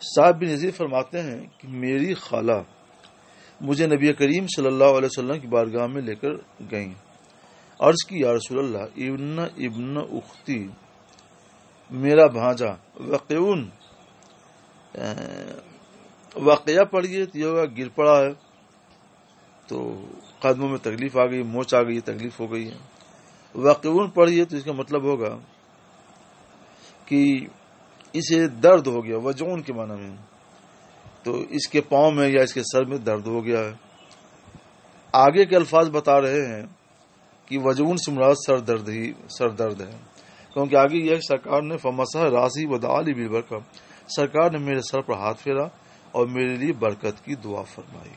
صاحب بن یزید فرماتے ہیں کہ میری خالہ مجھے نبی کریم صلی اللہ علیہ وسلم کی بارگاہ میں لے کر گئیں. عرض کی یا رسول اللہ ابن اختی، میرا بھانجا، وقعون، واقعہ پڑھیے تو یہ ہوگا گر پڑا ہے، تو قدموں میں تکلیف آ گئی، موچ آ گئی، تکلیف ہو گئی ہے. واقعون پڑھیے تو اس کا مطلب ہوگا کہ اسے درد ہو گیا، وجعون کے معنی میں، تو اس کے پاؤں میں یا اس کے سر میں درد ہو گیا ہے. آگے کے الفاظ بتا رہے ہیں کہ وجعون سے مراد سر درد ہے، کیونکہ آگے یہ سرکار نے فمسح راسی ودعا لی بالبرکہ، سرکار نے میرے سر پر ہاتھ پھیرا اور میرے لیے برکت کی دعا فرمائی.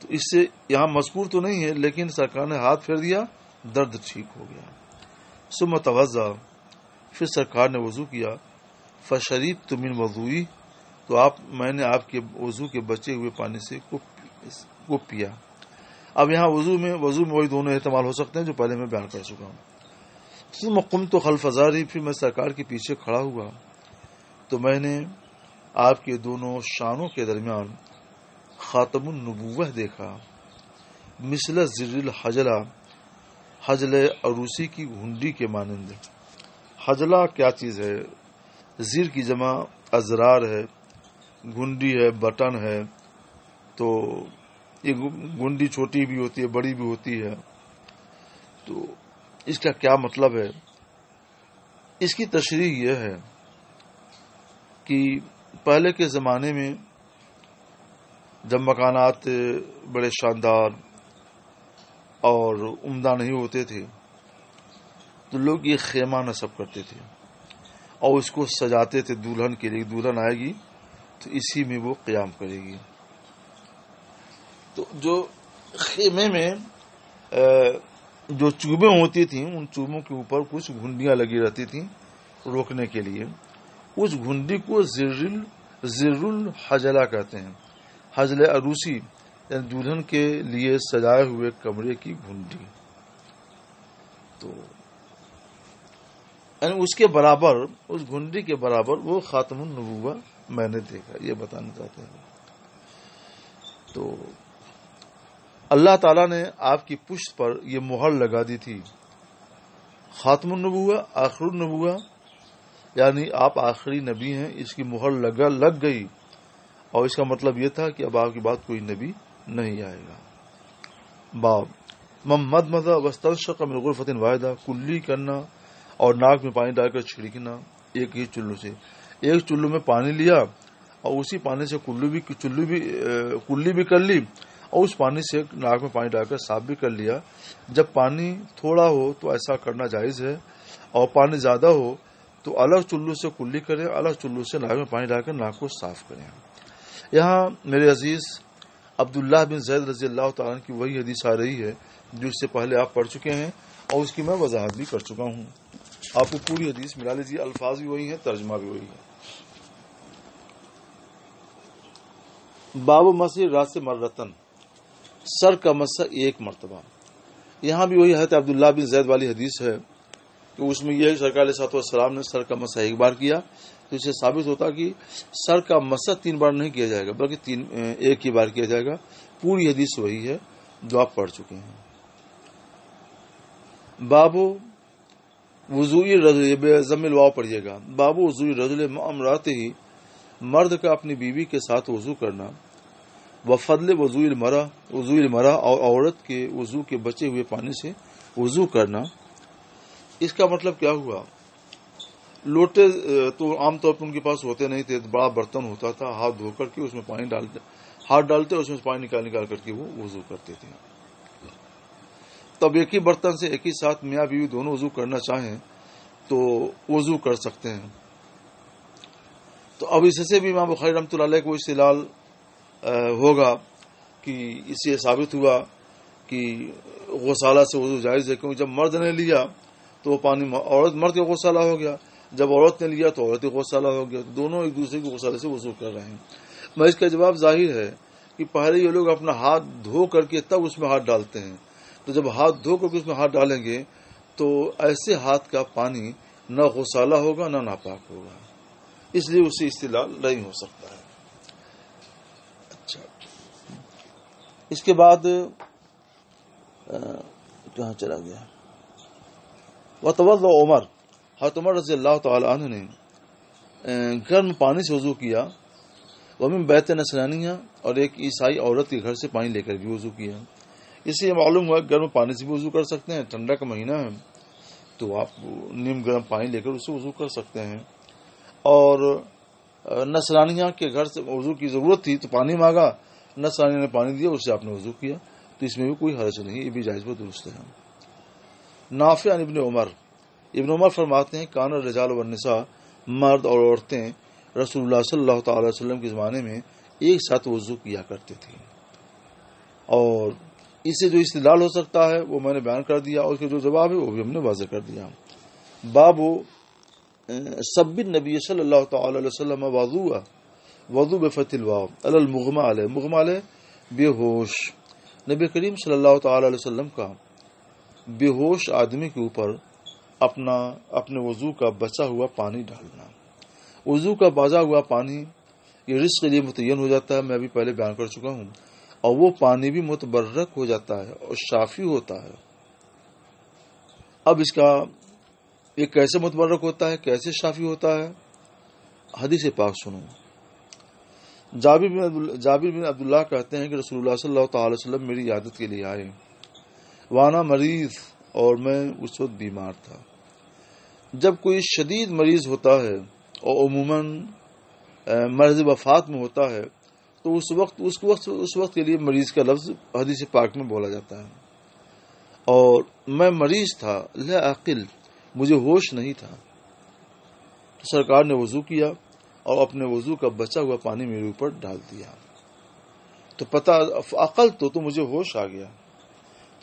تو اس سے یہاں مذکور تو نہیں ہے، لیکن سرکار نے ہاتھ پھیر دیا، درد ٹھیک ہو گیا. ثم توضا، پھر سرکار نے وضو کیا. فشربت من وضوئی، تو میں نے آپ کے وضو کے بچے ہوئے پانی سے کو پیا. اب یہاں وضو میں وہی دونوں احتمال ہو سکتے ہیں جو پہلے میں بیان کر چکا ہوں. ثم قمت خلف ظہری، پھر میں سرکار کے پیچھے کھڑا ہوا تو میں نے آپ کے دونوں شانوں کے درمیان خاتم النبوہ دیکھا، مثل زر الحجلہ، حجل عروسی کی گھنڈی کے مانند. حجلہ کیا چیز ہے؟ زر کی جمع ازرار ہے، گھنڈی ہے، بٹن ہے. تو یہ گھنڈی چھوٹی بھی ہوتی ہے، بڑی بھی ہوتی ہے. تو اس کا کیا مطلب ہے؟ اس کی تشریح یہ ہے کہ پہلے کے زمانے میں جب مکانات بڑے شاندار اور عمدہ نہیں ہوتے تھے تو لوگ یہ خیمہ نصب کرتے تھے اور اس کو سجاتے تھے دلہن کے لیے. دلہن آئے گی تو اسی میں وہ قیام کرے گی. تو جو خیمے میں جو چوبیں ہوتی تھیں، ان چوبوں کے اوپر کچھ گھنڈیاں لگی رہتی تھیں روکنے کے لیے. اس گھنڈی کو زر الحجلہ کہتے ہیں. حجل عروسی یعنی دلہن کے لیے سجائے ہوئے کمرے کی گھنڈی. تو یعنی اس کے برابر، اس گھنڈی کے برابر وہ خاتم النبوہ میں نے دیکھا، یہ بتانا چاہتے ہیں. تو اللہ تعالیٰ نے آپ کی پشت پر یہ مہر لگا دی تھی، خاتم النبوہ، آخر النبوہ، یعنی آپ آخری نبی ہیں. اس کی مہر لگ گئی اور اس کا مطلب یہ تھا کہ اب آپ کے بعد کوئی نبی نہیں آئے گا. باب محمد مدہ وستنشق من غرفۃ واحدہ، کلی کرنا اور ناک میں پانی ڈال کر چھڑکنا ایک ہی چلو سے. ایک چلو میں پانی لیا اور اسی پانی سے کلی بھی کر لی اور اس پانی سے ناک میں پانی ڈال کر صاف بھی کر لیا. جب پانی تھوڑا ہو تو ایسا کرنا جائز ہے، اور پانی زیادہ ہو تو الگ چلو سے کلی کریں، الگ چلو سے ناک میں پانی ڈال کر ناک کو صاف کریں. یہاں میرے عزیز عبداللہ بن زید رضی اللہ تعالیٰ عنہ کی وہی حدیث آ رہی ہے جو اس سے پہلے آپ پڑھ چکے ہیں اور اس کی میں وضاحت بھی کر چکا ہوں. آپ کو پوری حدیث ملا لیجیے، الفاظ بھی وہی ہیں، ترجمہ بھی وہی ہے. باب مسح راس مرتن، سر کا مسح ایک مرتبہ. یہاں بھی وہی حضرت عبداللہ بن زید والی حدیث ہے کہ اس میں یہ سرکار علیہ الصلوۃ والسلام نے سر کا مسح ایک بار کیا. تو اسے ثابت ہوتا کہ سر کا مسح 3 بار نہیں کیا جائے گا بلکہ ایک ہی بار کیا جائے گا. پوری حدیث وہی ہے جو آپ پڑھ چکے ہیں. بابو وضوئی رجل، ضم الواو پڑھیے گا. بابو وضوئی رجل مع امرأتہ، مرد کا اپنی بیوی کے ساتھ وضو کرنا. وفضل وضوء المرأة، اور عورت کے وضو کے بچے ہوئے پانی سے وضو کرنا. اس کا مطلب کیا ہوا؟ لوٹے تو عام طور پر ان کے پاس ہوتے نہیں تھے، بڑا برتن ہوتا تھا، ہاتھ دھو کر کے اس میں پانی ڈالتے، ہاتھ ڈالتے اس میں پانی نکال کر کے وہ وضو کرتے تھے. تب ایک ہی برتن سے ایک ہی ساتھ میاں بیوی دونوں وضو کرنا چاہیں تو وضو کر سکتے ہیں. تو اب اس سے بھی امام بخاری رحمۃ اللہ علیہ کو استدلال ہوگا کہ اس سے ثابت ہوا کہ غسالہ سے وضو جائز ہے، کیونکہ جب مرد نے لیا تو وہ پانی مرد کا غسالہ ہو گیا، جب عورت نے لیا تو عورت کا غسالہ ہو گیا. دونوں ایک دوسرے کے غسالے سے وضو کر رہے ہیں. میں اس کا جواب ظاہر ہے کہ پہلے یہ لوگ اپنا ہاتھ دھو کر کے تب اس میں ہاتھ ڈالتے ہیں. تو جب ہاتھ دھو کر کے اس میں ہاتھ ڈالیں گے تو ایسے ہاتھ کا پانی نہ غسالہ ہوگا نہ ناپاک ہوگا. اس لیے اسے استدلال نہیں ہو سکتا ہے. اچھا، اس کے بعد کہاں چلا گیا؟ وتوضأ عمر، حضرت عمر رضی اللہ تعالی عنہ نے گرم پانی سے وضو کیا. ومن بیت نصرانیہ، اور ایک عیسائی عورت کے گھر سے پانی لے کر بھی وضو کیا. اس سے معلوم ہوا گرم پانی سے بھی وضو کر سکتے ہیں. ٹھنڈا کا مہینہ ہے تو آپ نیم گرم پانی لے کر اس سے وضو کر سکتے ہیں. اور نصرانیہ کے گھر سے وضو کی ضرورت تھی تو پانی مانگا، نصرانیہ نے پانی دیا، اس سے آپ نے وضو کیا، تو اس میں بھی کوئی حرج نہیں، یہ بھی جائز و درست ہے. نافع عن ابن عمر، ابن عمر فرماتے ہیں کان الرجال والنساء، مرد اور عورتیں رسول اللہ صلی اللہ تعالی علیہ وسلم کے زمانے میں ایک ساتھ وضو کیا کرتے تھے. اور اس سے جو استدلال ہو سکتا ہے وہ میں نے بیان کر دیا، اور اس کے جو جواب ہے وہ بھی ہم نے واضح کر دیا. باب سب النبی صلی اللہ تعالی علیہ وسلم وضو بفتح الواو علی المغمى علیہ، مغمى علیہ بے ہوش، نبی کریم صلی اللہ تعالی علیہ وسلم کا بے ہوش آدمی کے اوپر اپنے وضو کا بچا ہوا پانی ڈالنا. وضو کا بچا ہوا پانی یہ رزق کے لیے متعین ہو جاتا ہے، میں ابھی پہلے بیان کر چکا ہوں، اور وہ پانی بھی متبرک ہو جاتا ہے اور شافی ہوتا ہے. اب اس کا یہ کیسے متبرک ہوتا ہے، کیسے شافی ہوتا ہے؟ حدیث پاک سنو. جابر بن عبداللہ کہتے ہیں کہ رسول اللہ صلی اللہ تعالی وسلم میری عیادت کے لیے آئے، وانا مریض، اور میں اس وقت بیمار تھا. جب کوئی شدید مریض ہوتا ہے اور عموماً مرض وفات میں ہوتا ہے تو اس وقت کے لیے مریض کا لفظ حدیث پاک میں بولا جاتا ہے. اور میں مریض تھا، لا عاقل، مجھے ہوش نہیں تھا. تو سرکار نے وضو کیا اور اپنے وضو کا بچا ہوا پانی میرے اوپر ڈال دیا. تو پتہ عقل تو مجھے ہوش آ گیا،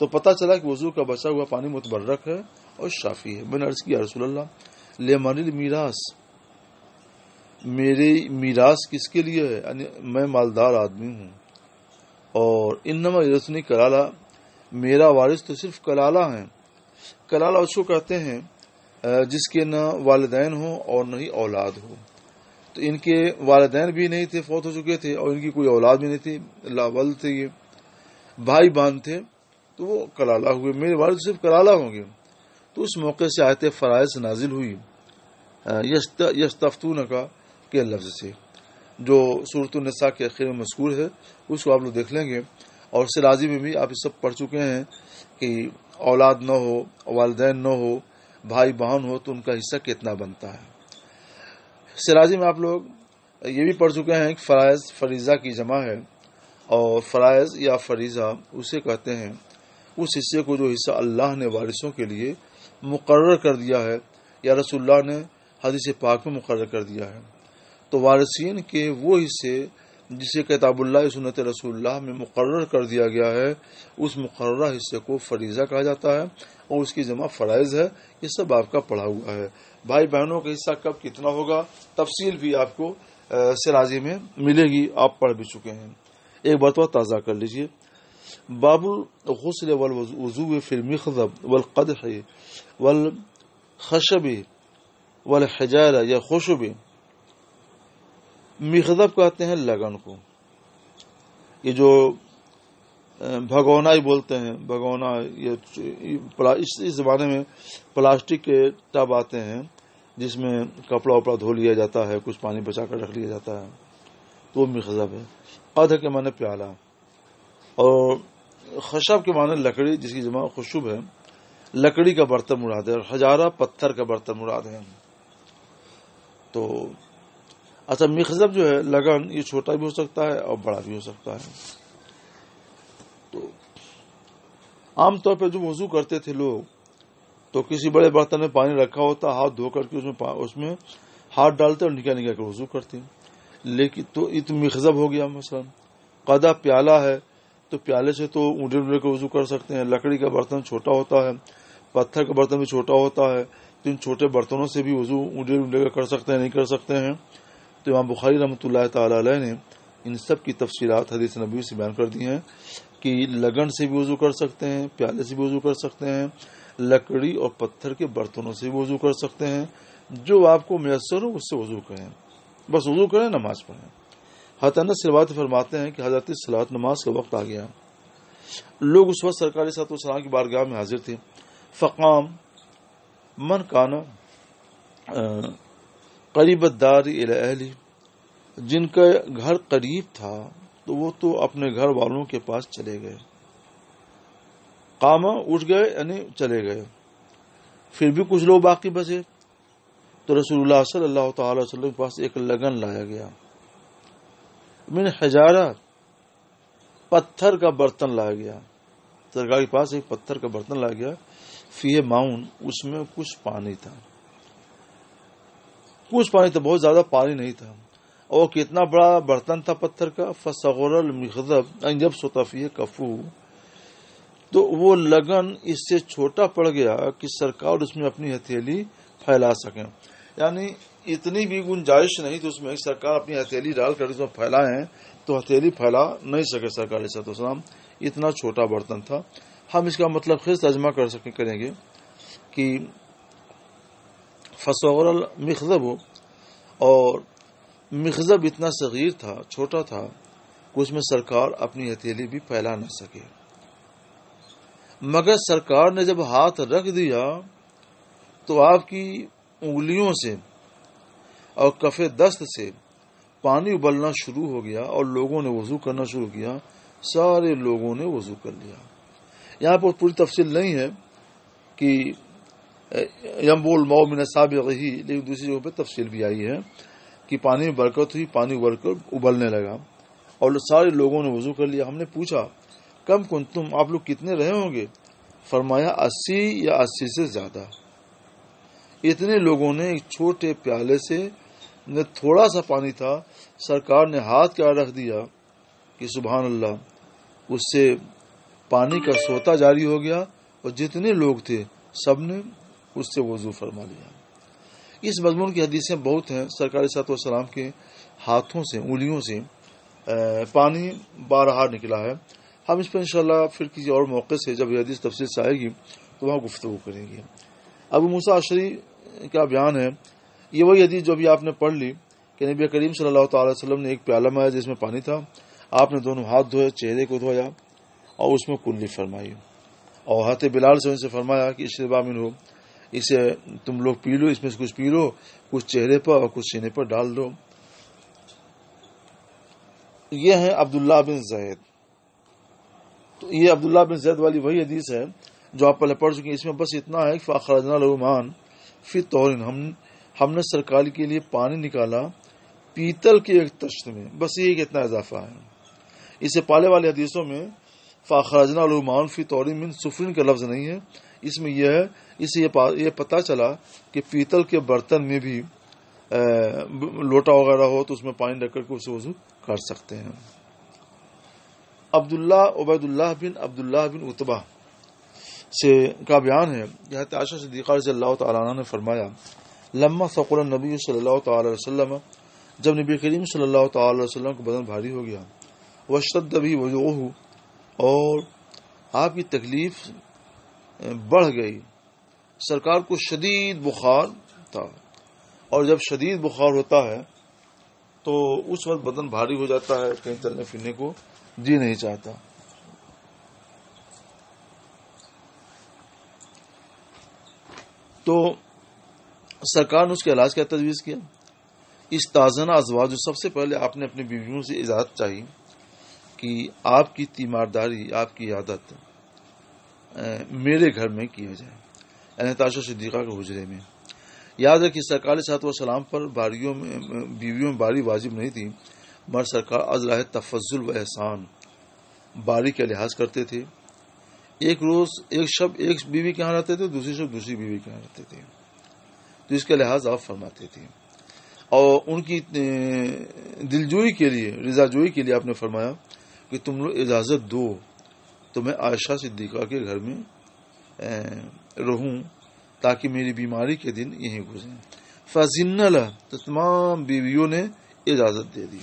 تو پتہ چلا کہ وضو کا بچا ہوا پانی متبرک ہے اور شافی ہے. میں نے عرض کیا رسول اللہ لمن المیراث، میری میراث کس کے لیے ہے؟ یعنی میں مالدار آدمی ہوں، اور انما یرثنی کلالہ، میرا وارث تو صرف کلالہ ہیں. کلالہ اس کو کہتے ہیں جس کے نہ والدین ہوں اور نہ ہی اولاد ہو. تو ان کے والدین بھی نہیں تھے، فوت ہو چکے تھے، اور ان کی کوئی اولاد بھی نہیں تھی، لا ولد تھے، یہ بھائی بہن تھے، تو وہ کلالہ ہوئے. میرے والد صرف کلالہ ہوں گے. تو اس موقع سے آیت فرائض نازل ہوئی یستفتونک کے لفظ سے، جو سورۃ النساء کے آخر میں مذکور ہے، اس کو آپ لوگ دیکھ لیں گے. اور سراجی میں بھی آپ یہ سب پڑھ چکے ہیں کہ اولاد نہ ہو، والدین نہ ہو، بھائی بہن ہو تو ان کا حصہ کتنا بنتا ہے. سراجی میں آپ لوگ یہ بھی پڑھ چکے ہیں کہ فرائض فریضہ کی جمع ہے، اور فرائض یا فریضہ اسے کہتے ہیں اس حصے کو جو حصہ اللہ نے وارثوں کے لیے مقرر کر دیا ہے یا رسول اللہ نے حدیث پاک میں مقرر کر دیا ہے. تو وارثین کے وہ حصے جسے کتاب اللہ سنت رسول اللہ میں مقرر کر دیا گیا ہے، اس مقررہ حصے کو فریضہ کہا جاتا ہے، اور اس کی جمع فرائض ہے. یہ سب آپ کا پڑھا ہوا ہے. بھائی بہنوں کا حصہ کب کتنا ہوگا تفصیل بھی آپ کو سراجی میں ملے گی، آپ پڑھ بھی چکے ہیں. ایک مرتبہ تازہ کر لیجئے. باب الغسل والوضوء فی المخضب والقدح والخشب والحجارہ یا خشب. مخضب کہتے ہیں لگن کو، یہ جو بھگونا ہی بولتے ہیں، بھگونا، یہ اس زمانے میں پلاسٹک کے ٹب آتے ہیں جس میں کپڑا وپڑا دھو لیا جاتا ہے، کچھ پانی بچا کر رکھ لیا جاتا ہے، تو وہ مخضب ہے. قدح کے معنی پیالہ، اور خشب کے معنی لکڑی جس کی جمع خشب ہے، لکڑی کا برتن مراد ہے، اور حجارہ پتھر کا برتن مراد ہے. تو اچھا مخضب جو ہے لگن، یہ چھوٹا بھی ہو سکتا ہے اور بڑا بھی ہو سکتا ہے. تو عام طور پہ جو وضو کرتے تھے لوگ تو کسی بڑے برتن میں پانی رکھا ہوتا، ہاتھ دھو کر کے اس میں ہاتھ ڈالتے اور نکال کر وضو کرتے. لیکن تو یہ تو مخضب ہو گیا. مثلا قدح پیالہ ہے تو پیالے سے تو اونڈے اونڈے کے وضو کر سکتے ہیں. لکڑی کا برتن چھوٹا ہوتا ہے، پتھر کا برتن بھی چھوٹا ہوتا ہے، تو ان چھوٹے برتنوں سے بھی وضو اونڈے اونڈے کا کر سکتے ہیں، نہیں کر سکتے ہیں. تو امام بخاری رحمۃ اللہ تعالی علیہ نے ان سب کی تفصیلات حدیث نبوی سے بیان کر دی ہیں کہ لگن سے بھی وضو کر سکتے ہیں، پیالے سے بھی وضو کر سکتے ہیں، لکڑی اور پتھر کے برتنوں سے بھی وضو کر سکتے ہیں. جو آپ کو میسر ہو اس سے وضو کریں. بس وضو کریں نماز پڑھیں۔ حضرت انس روایت فرماتے ہیں کہ حضرت صلاۃ نماز کا وقت آ گیا، لوگ اس وقت سرکار صلی اللہ علیہ وسلم کی بارگاہ میں حاضر تھے۔ فقام من کانا قریب الدار الی اہلی، جن کا گھر قریب تھا تو وہ تو اپنے گھر والوں کے پاس چلے گئے، قامہ اٹھ گئے یعنی چلے گئے، پھر بھی کچھ لوگ باقی بچے تو رسول اللہ صلی اللہ تعالی وسلم کے پاس ایک لگن لایا گیا، من حجارہ، پتھر کا برتن لایا گیا، سرکار کے پاس ایک پتھر کا برتن لایا گیا، فیہ ماؤن، اس میں کچھ پانی تھا، بہت زیادہ پانی نہیں تھا، اور کتنا بڑا برتن تھا پتھر کا، فصغر المخضب ان یبسط فیہ کفہ، تو وہ لگن اس سے چھوٹا پڑ گیا کہ سرکار اس میں اپنی ہتھیلی پھیلا سکیں، یعنی اتنی بھی گنجائش نہیں تھی اس میں سرکار اپنی ہتھیلی ڈال کر اس میں پھیلائیں تو ہتھیلی پھیلا نہیں سکے سرکار علیہ السلام، اتنا چھوٹا برتن تھا۔ ہم اس کا مطلب خیر ترجمہ کریں گے کہ فصغر المخضب، اور مخضب اتنا صغیر تھا، چھوٹا تھا کہ اس میں سرکار اپنی ہتھیلی بھی پھیلا نہ سکے، مگر سرکار نے جب ہاتھ رکھ دیا تو آپ کی انگلیوں سے اور کف دست سے پانی ابلنا شروع ہو گیا اور لوگوں نے وضو کرنا شروع کیا، سارے لوگوں نے وضو کر لیا۔ یہاں پر پوری تفصیل نہیں ہے کہ ینبوع الماء من اصابعہ، لیکن دوسری جگہ پہ تفصیل بھی آئی ہے کہ پانی میں برکت ہوئی، پانی ابل کر ابلنے لگا اور سارے لوگوں نے وضو کر لیا۔ ہم نے پوچھا کم کنتم، آپ لوگ کتنے رہے ہوں گے؟ فرمایا 80 یا 80 سے زیادہ۔ اتنے لوگوں نے ایک چھوٹے پیالے سے تھوڑا سا پانی تھا، سرکار نے ہاتھ کیا رکھ دیا کہ سبحان اللہ، اس سے پانی کا سوتا جاری ہو گیا اور جتنے لوگ تھے سب نے اس سے وضو فرما لیا۔ اس مضمون کی حدیثیں بہت ہیں، سرکار صلی اللہ علیہ وسلم کے ہاتھوں سے، انگلیوں سے پانی بارہا نکلا ہے۔ ہم اس پر انشاءاللہ پھر کسی اور موقع سے جب یہ حدیث تفصیل سے آئے گی تو وہاں گفتگو کریں گے۔ ابو موسیٰ اشعری کا بیان ہے، یہ وہی حدیث جو بھی آپ نے پڑھ لی کہ نبی کریم صلی اللہ تعالی وسلم نے ایک پیالہ میں جس میں پانی تھا، آپ نے دونوں ہاتھ دھوئے، چہرے کو دھویا اور اس میں کلی فرمائی، اور حضرت بلال سے ان سے فرمایا کہ اشربا منہ، اسے تم لوگ پی لو، اس میں سے کچھ پی لو، کچھ چہرے پر اور کچھ سینے پر ڈال دو۔ یہ ہے عبداللہ بن زید۔ تو یہ عبداللہ بن زید والی وہی حدیث ہے جو آپ پہلے پڑھ چکے ہیں، اس میں بس اتنا ہے کہ فاخرجنا له ماء فی طہور، ہم نے سرکار کے لیے پانی نکالا پیتل کے ایک تشت میں، بس یہ اتنا اضافہ ہے۔ اس سے پہلے والی حدیثوں میں فاخرجنا له ماء فی طہور من صفر کا لفظ نہیں ہے، اس میں یہ ہے، اس سے یہ پتہ چلا کہ پیتل کے برتن میں بھی لوٹا وغیرہ ہو تو اس میں پانی رکھ کر کے اسے وضو کر سکتے ہیں۔ عبید اللہ بن عتبہ سے کا بیان ہے کہ حضرت عائشہ صدیقہ رضی اللہ تعالیٰ عنہ نے فرمایا، لما ثقل النبی صلی اللہ تعالی علیہ وسلم، جب نبی کریم صلی اللہ تعالی علیہ وسلم کا بدن بھاری ہو گیا، واشتد بہ وجعہ، اور آپ کی تکلیف بڑھ گئی، سرکار کو شدید بخار تھا، اور جب شدید بخار ہوتا ہے تو اس وقت بدن بھاری ہو جاتا ہے، کہیں چلنے پھرنے کو جی نہیں چاہتا۔ تو سرکار نے اس کے علاج کا تجویز کیا۔ استاذنہ ازواج، سب سے پہلے آپ نے اپنی بیویوں سے اجازت چاہی کہ آپ کی تیمارداری، آپ کی عادت میرے گھر میں کیا جائے، یعنی عائشہ صدیقہ کے حجرے میں۔ یاد ہے کہ سرکار صلی اللہ علیہ وسلم پر بیویوں میں باری واجب نہیں تھی، مگر سرکار از راہ تفضل و احسان باری کا لحاظ کرتے تھے۔ ایک روز ایک شب ایک بیوی کے ہاں رہتے تھے، دوسری شب دوسری بیوی کے ہاں رہتے تھے، تو اس کا لحاظ آپ فرماتے تھے، اور ان کی دلجوئی کے لیے، رضا جوئی کے لیے آپ نے فرمایا کہ تم لوگ اجازت دو تو میں عائشہ صدیقہ کے گھر میں رہوں تاکہ میری بیماری کے دن یہیں گزریں۔ فَأَذِنَّ لَهَا، تو تمام بیویوں نے اجازت دے دی۔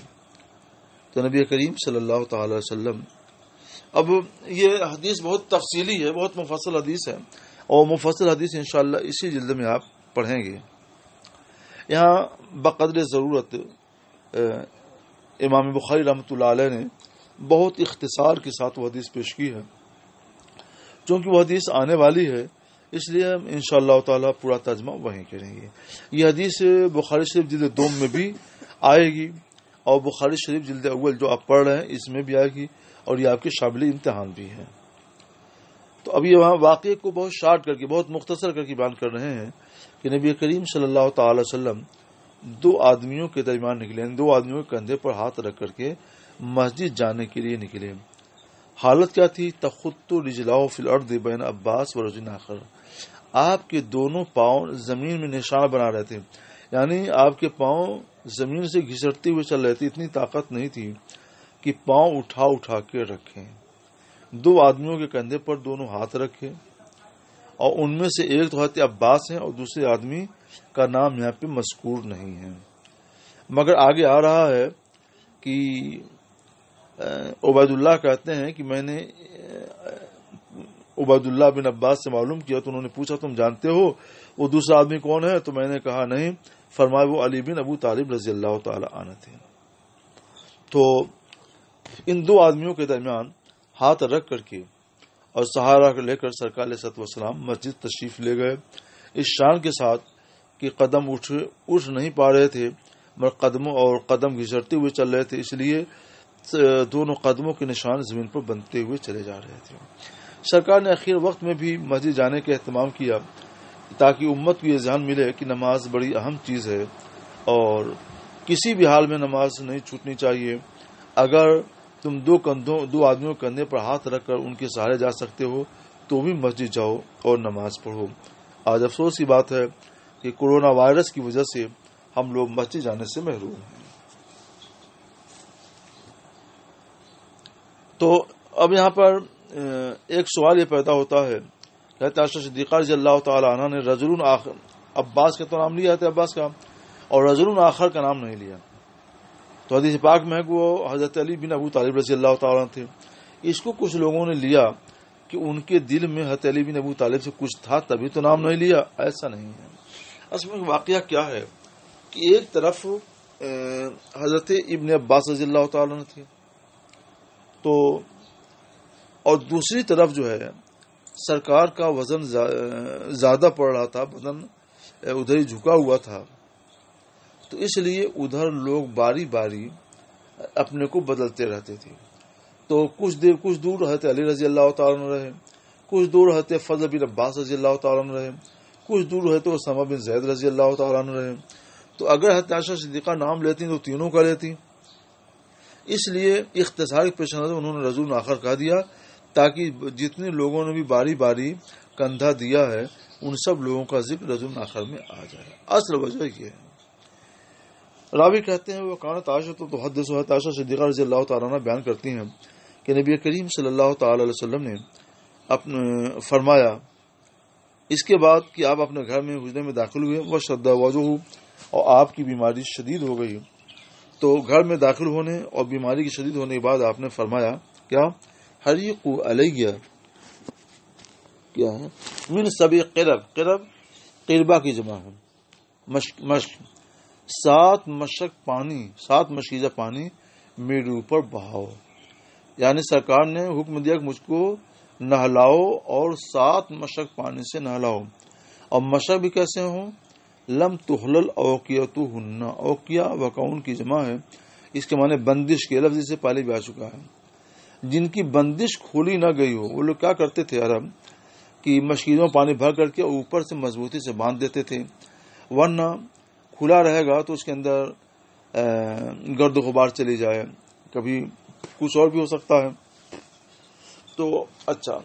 تو نبی کریم صلی اللہ تعالی وسلم، اب یہ حدیث بہت تفصیلی ہے، بہت مفصل حدیث ہے، اور مفصل حدیث انشاءاللہ اسی جلد میں آپ پڑھیں گے۔ یہاں بقدر ضرورت امام بخاری رحمۃ اللہ علیہ نے بہت اختصار کے ساتھ وہ حدیث پیش کی ہے. چونکہ وہ حدیث آنے والی ہے اس لیے ہم انشاءاللہ تعالی پورا ترجمہ وہیں کریں گے. یہ حدیث بخاری شریف جلد 2 میں بھی آئے گی اور بخاری شریف جلد اول جو آپ پڑھ رہے ہیں اس میں بھی آئے گی اور یہ آپ کے شامل امتحان بھی ہے. تو ابھی وہاں واقعے کو بہت شارٹ کر کے بہت مختصر کر کے بیان کر رہے ہیں کہ نبی کریم صلی اللہ تعالی وسلم 2 آدمیوں کے درمیان نکلے, 2 آدمیوں کے کندھے پر ہاتھ رکھ کر کے مسجد جانے کے لیے نکلے. حالت کیا تھی؟ تخط رجلہ فی الارض بین عباس و رجل آخر. آپ کے دونوں پاؤں زمین میں نشان بنا رہے تھے, یعنی آپ کے پاؤں زمین سے گھسٹتے ہوئے چل رہے تھے. اتنی طاقت نہیں تھی کہ پاؤں اٹھا کے رکھیں. 2 آدمیوں کے کندھے پر دونوں ہاتھ رکھے اور ان میں سے ایک تو حضرت عباس ہیں اور دوسرے آدمی کا نام یہاں پہ مذکور نہیں ہے, مگر آگے آ رہا ہے کہ عبید اللہ کہتے ہیں کہ میں نے عبید اللہ بن عباس سے معلوم کیا تو انہوں نے پوچھا تم جانتے ہو وہ دوسرا آدمی کون ہے؟ تو میں نے کہا نہیں. فرمایا وہ علی بن ابو طالب رضی اللہ تعالی عنہ تھے. تو ان 2 آدمیوں کے درمیان ہاتھ رکھ کر کے اور سہارا لے کر سرکار علیہ الصلوۃ والسلام مسجد تشریف لے گئے, اس شان کے ساتھ کہ قدم اٹھ نہیں پا رہے تھے مگر قدم گھسٹتے ہوئے چل رہے تھے, اس لیے دونوں قدموں کے نشان زمین پر بنتے ہوئے چلے جا رہے تھے. سرکار نے اخیر وقت میں بھی مسجد جانے کا اہتمام کیا تاکہ امت کو یہ ذہن ملے کہ نماز بڑی اہم چیز ہے اور کسی بھی حال میں نماز نہیں چھوٹنی چاہیے. اگر تم 2 آدمیوں کے کندھے پر ہاتھ رکھ کر ان کے سہارے جا سکتے ہو تو بھی مسجد جاؤ اور نماز پڑھو. آج افسوس کی بات ہے کہ کورونا وائرس کی وجہ سے ہم لوگ مسجد جانے سے محروم ہیں. تو اب یہاں پر ایک سوال یہ پیدا ہوتا ہے کہ حضرت عائشہ صدیقہ رضی اللہ تعالی عنہ نے رجل آخر عباس کا تو نام لیا حضرت عباس کا اور رجل آخر کا نام نہیں لیا. تو حدیث پاک میں وہ حضرت علی بن ابو طالب رضی اللہ تعالی عنہ تھے. اس کو کچھ لوگوں نے لیا کہ ان کے دل میں حضرت علی بن ابو طالب سے کچھ تھا تبھی تو نام نہیں لیا. ایسا نہیں ہے. اصل میں واقعہ کیا ہے کہ ایک طرف حضرت ابن عباس رضی اللہ تعالی عنہ تھے تو اور دوسری طرف جو ہے سرکار کا وزن زیادہ پڑ رہا تھا, بدن ادھر ہی جھکا ہوا تھا, تو اس لیے ادھر لوگ باری باری اپنے کو بدلتے رہتے تھے. تو کچھ دور حضرت علی رضی اللہ تعالیٰ عنہ رہے, کچھ دور حضرت فضل بن عباس رضی اللہ تعالیٰ عنہ رہے, کچھ دور حضرت اسامہ بن زید رضی اللہ تعالیٰ عنہ رہے. تو اگر حضرت عائشہ صدیقہ نام لیتی تو تینوں کا لیتی, اس لیے اختصار کے پیش نظر انہوں نے رجل آخر کہا دیا تاکہ جتنے لوگوں نے بھی باری باری کندھا دیا ہے ان سب لوگوں کا ذکر رجل آخر میں آ جائے. اصل وجہ یہ ہے. راوی کہتے ہیں وہ کانت عائشہ تو تحدث حضرت عائشہ صدیقہ رضی اللہ تعالیٰ عنہ بیان کرتی ہیں کہ نبی کریم صلی اللہ تعالی علیہ وسلم نے فرمایا اس کے بعد کہ آپ اپنے گھر میں حجرے میں داخل ہوئے وہ شدہ وجہ اور آپ کی بیماری شدید ہو گئی. تو گھر میں داخل ہونے اور بیماری کی شدید ہونے کے بعد آپ نے فرمایا کیا حریق علیہ کیا ہے من سبی قربہ کی جمع ہے مشق 7 مشکیزہ پانی میرے اوپر بہاؤ. یعنی سرکار نے حکم دیا کہ مجھ کو نہلاؤ اور 7 مشک پانی سے نہلاؤ. اور مشک بھی کیسے ہوں؟ لم تحلل اوقیتہن, اوقیہ وقعون کی جمع ہے, اس کے معنی بندش کے لفظ سے پہلے بھی آ چکا ہے. جن کی بندش کھولی نہ گئی ہو وہ لوگ کیا کرتے تھے عرب کہ مشکیزوں میں پانی بھر کر کے اوپر سے مضبوطی سے باندھ دیتے تھے, ورنہ کھلا رہے گا تو اس کے اندر گرد و غبار چلی جائے, کبھی کچھ اور بھی ہو سکتا ہے. تو اچھا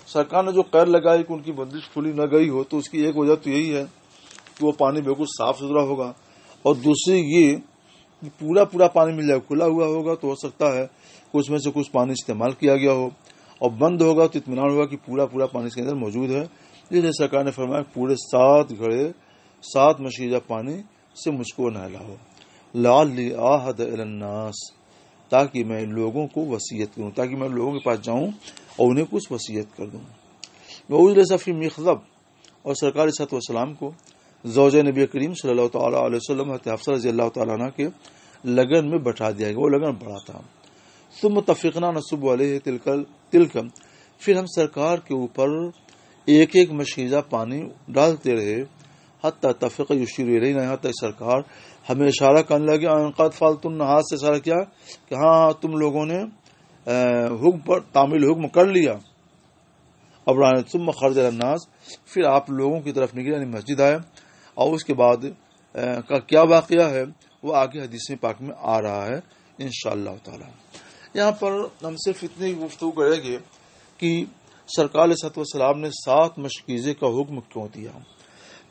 سرکار نے جو قید لگائی کہ ان کی بندش کھلی نہ گئی ہو تو اس کی ایک وجہ تو یہی ہے کہ وہ پانی بالکل صاف ستھرا ہوگا, اور دوسری یہ پورا پانی مل جائے. کھلا ہوا ہوگا تو ہو سکتا ہے کچھ میں سے کچھ پانی استعمال کیا گیا ہو, اور بند ہوگا تو اطمینان ہوگا کہ پورا پانی اس کے اندر موجود ہے. اس لیے سرکار نے فرمایا پورے 7 گھڑے 7 مشیزہ پانی سے مجھ کو نہلاؤ. لعلی آحد الی الناس, تاکہ میں لوگوں کو وصیت کروں, تاکہ میں لوگوں کے پاس جاؤں اور انہیں کچھ وصیت کر دوں. وجلس فی مخضب, اور سرکار صلی اللہ علیہ وسلم کو زوجہ نبی کریم صلی اللہ تعالی علیہ وسلم حضرت حفصہ رضی اللہ تعالی عنہ کے لگن میں بٹھا دیا گیا، وہ لگن بڑا تھا. ثم اتفقنا نصب علیہ تلک، پھر ہم سرکار کے اوپر ایک ایک مشیزہ پانی ڈالتے رہے. حتی اتفق یشیر الینا، یہاں تک سرکار ہمیں اشارہ کرنے لگے. ان قد فعلتم، ہاتھ سے اشارہ کیا کہ ہاں تم لوگوں نے حکم پر تعمیل حکم کر لیا. اب ثم خرج الناس، پھر آپ لوگوں کی طرف نکلے، یعنی مسجد آئے. اور اس کے بعد کا کیا واقعہ ہے وہ آگے حدیث پاک میں آ رہا ہے انشاءاللہ تعالی. یہاں پر ہم صرف اتنی گفتگو کریں گے کہ سرکار علیہ السلام نے 7 مشکیزے کا حکم کیوں دیا،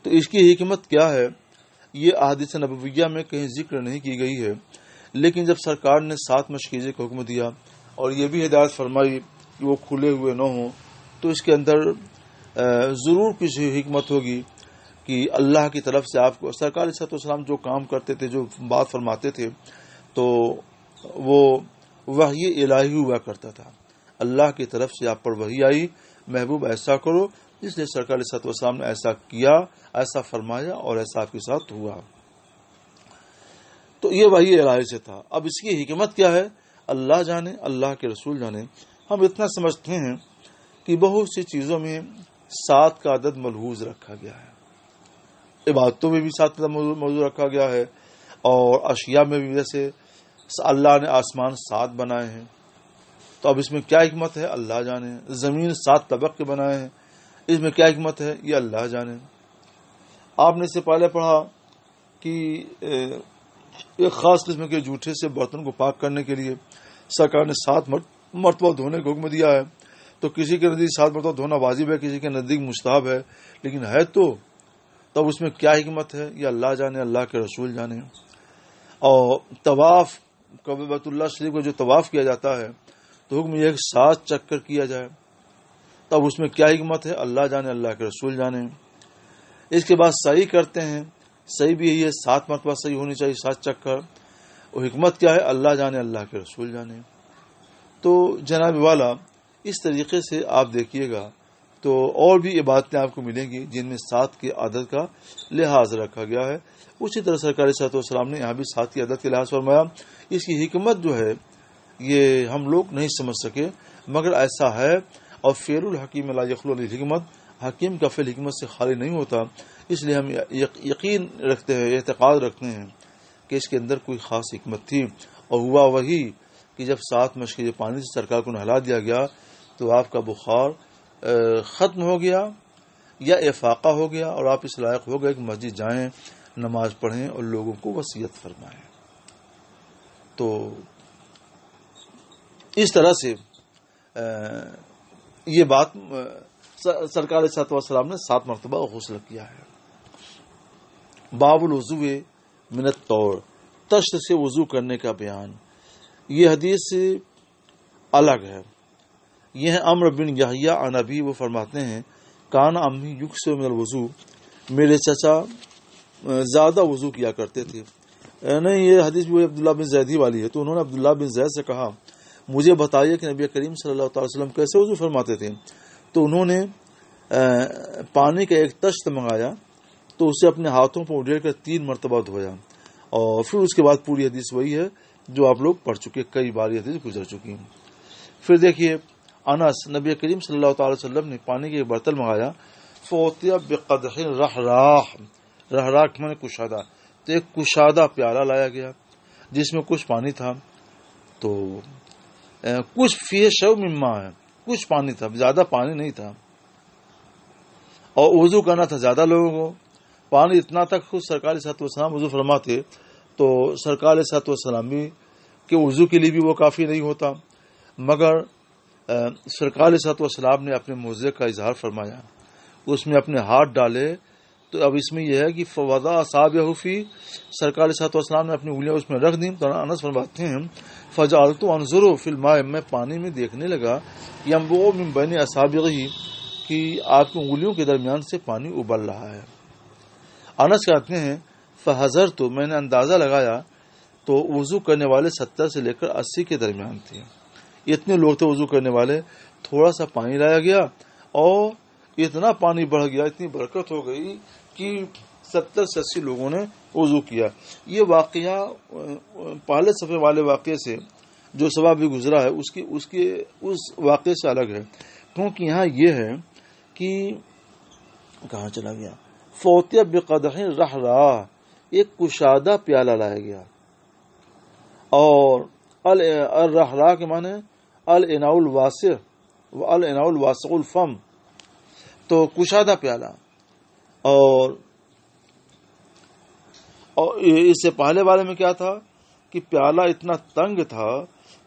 تو اس کی حکمت کیا ہے یہ احادیث نبویہ میں کہیں ذکر نہیں کی گئی ہے. لیکن جب سرکار نے 7 مشکیزے کا حکم دیا اور یہ بھی ہدایت فرمائی کہ وہ کھلے ہوئے نہ ہوں، تو اس کے اندر ضرور کسی حکمت ہوگی کہ اللہ کی طرف سے آپ کو سرکار علیہ السلام جو کام کرتے تھے، جو بات فرماتے تھے، تو وہ وحی الہی ہوا کرتا تھا. اللہ کی طرف سے آپ پر وحی آئی، محبوب ایسا کرو، اس لیے سرکار علیہ السلام نے ایسا کیا، ایسا فرمایا اور ایسا آپ کے ساتھ ہوا. تو یہ وحی الہی سے تھا. اب اس کی حکمت کیا ہے اللہ جانے، اللہ کے رسول جانے. ہم اتنا سمجھتے ہیں کہ بہت سی چیزوں میں 7 کا عدد ملحوظ رکھا گیا ہے. عبادتوں میں بھی 7 کا موضوع رکھا گیا ہے، اور اشیاء میں بھی، جیسے اللہ نے آسمان 7 بنائے ہیں، تو اب اس میں کیا حکمت ہے اللہ جانے. زمین 7 طبق کے بنائے ہیں، اس میں کیا حکمت ہے یہ اللہ جانے. آپ نے اس سے پہلے پڑھا کہ ایک خاص قسم کے جھوٹے سے برتن کو پاک کرنے کے لیے سرکار نے 7 مرتبہ دھونے کا حکم دیا ہے. تو کسی کے نزدیک 7 مرتبہ دھونا واجب ہے، کسی کے نزدیک مستحب ہے، لیکن ہے تو تب اس میں کیا حکمت ہے یہ اللہ جانے، اللہ کے رسول جانے. اور طواف کعبہ بیت اللہ شریف کا جو طواف کیا جاتا ہے تو حکم یہ 7 چکر کیا جائے، تب اس میں کیا حکمت ہے اللہ جانے، اللہ کے رسول جانے. اس کے بعد سعی کرتے ہیں، صحیح بھی یہی ہے، 7 مرتبہ صحیح ہونی چاہیے، 7 چکر. اور حکمت کیا ہے اللہ جانے، اللہ کے رسول جانے. تو جناب والا اس طریقے سے آپ دیکھیے گا تو اور بھی عبادتیں آپ کو ملیں گی جن میں 7 کے عدد کا لحاظ رکھا گیا ہے. اسی طرح سرکار صلی اللہ علیہ وسلم نے یہاں بھی 7 کی عدد کے لحاظ فرمایا. اس کی حکمت جو ہے یہ ہم لوگ نہیں سمجھ سکے، مگر ایسا ہے. اور فعل الحکیم لا یخلو الحکمت، حکیم کا فعل حکمت سے خالی نہیں ہوتا. اس لیے ہم یقین رکھتے ہیں، اعتقاد رکھتے ہیں کہ اس کے اندر کوئی خاص حکمت تھی. اور ہوا وہی کہ جب 7 مشکل پانی سے سرکار کو نہلا دیا گیا تو آپ کا بخار ختم ہو گیا یا افاقہ ہو گیا، اور آپ اس لائق ہو گئے کہ مسجد جائیں، نماز پڑھیں اور لوگوں کو وصیت فرمائیں. تو اس طرح سے یہ بات سرکار علیہ السلام نے 7 مرتبہ غسل کیا ہے. باب الوضو من الطور، طشت سے وضو کرنے کا بیان. یہ حدیث الگ ہے. یہ ہے عمرو بن یحییٰ عن ابی، وہ فرماتے ہیں کان امی یکثر من الوضو، میرے چچا زیادہ وضو کیا کرتے تھے. نہیں، یہ حدیث بھی عبداللہ بن زید ہی والی ہے. تو انہوں نے عبداللہ بن زید سے کہا مجھے بتائیے کہ نبی کریم صلی اللہ تعالی وسلم کیسے وضو فرماتے تھے. تو انہوں نے پانی کا ایک طشت منگایا تو اسے اپنے ہاتھوں پر اڈیل کر 3 مرتبہ دھویا، اور پھر اس کے بعد پوری حدیث وہی ہے جو آپ لوگ پڑھ چکے، کئی بار یہ حدیث گزر چکی ہیں. پھر دیکھیے انس، نبی کریم صلی اللہ تعالی وسلم نے پانی کے ایک برتن منگایا، فوتیا بقدح رحراح، رحراح میں کشادہ، تو ایک کشادہ پیالہ لایا گیا جس میں کچھ پانی تھا. تو کچھ فیہ شو مما ہے، کچھ پانی تھا، زیادہ پانی نہیں تھا، اور وضو کرنا تھا زیادہ لوگوں کو. پانی اتنا تک خود سرکار صلی اللہ علیہ وسلم وضو فرماتے تو سرکار صلی اللہ علیہ وسلم بھی کہ وضو کے لیے بھی وہ کافی نہیں ہوتا، مگر سرکار صلی اللہ علیہ وسلم نے اپنے معجزے کا اظہار فرمایا، اس میں اپنے ہاتھ ڈالے. تو اب اس میں یہ ہے کہ فوضا اصابعہ فی، سرکار صلی اللہ علیہ وسلم نے اپنی انگلیاں اس میں رکھ دیں. تو انس فرماتے ہیں فجعلت انظر فی الماء، میں پانی میں دیکھنے لگا ینبع من بین اصابعہ، کہ آپ کی انگلیوں کے درمیان سے پانی ابل رہا ہے. انس کہتے ہیں فحضرت، میں نے اندازہ لگایا تو وضو کرنے والے 70 سے لے کر 80 کے درمیان تھے. اتنے لوگ تھے وضو کرنے والے. تھوڑا سا پانی لایا گیا اور اتنا پانی بڑھ گیا، اتنی برکت ہو گئی کہ 70 سے 80 لوگوں نے وضو کیا. یہ واقعہ پہلے صفحے والے واقعے سے جو سبب بھی گزرا ہے اس واقعے سے الگ ہے، کیونکہ یہاں یہ ہے کہ کہاں چلا گیا، فوتیہ بقدح رحراہ، ایک کشادہ پیالہ لایا گیا، اور الرحراہ کے معنی الاناء الواسع و الاناء الواسع الفم، تو کشادہ پیالہ. اور اس سے پہلے والے میں کیا تھا کہ پیالہ اتنا تنگ تھا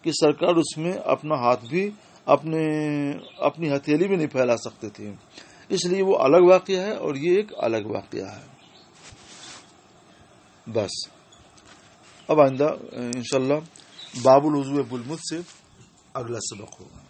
کہ سرکار اس میں اپنا ہاتھ بھی اپنی ہتھیلی بھی نہیں پھیلا سکتے تھے. اس لیے وہ الگ واقعہ ہے اور یہ ایک الگ واقعہ ہے. بس اب آئندہ انشاءاللہ باب الوضوء بالمد سے اگلا سبق ہوگا.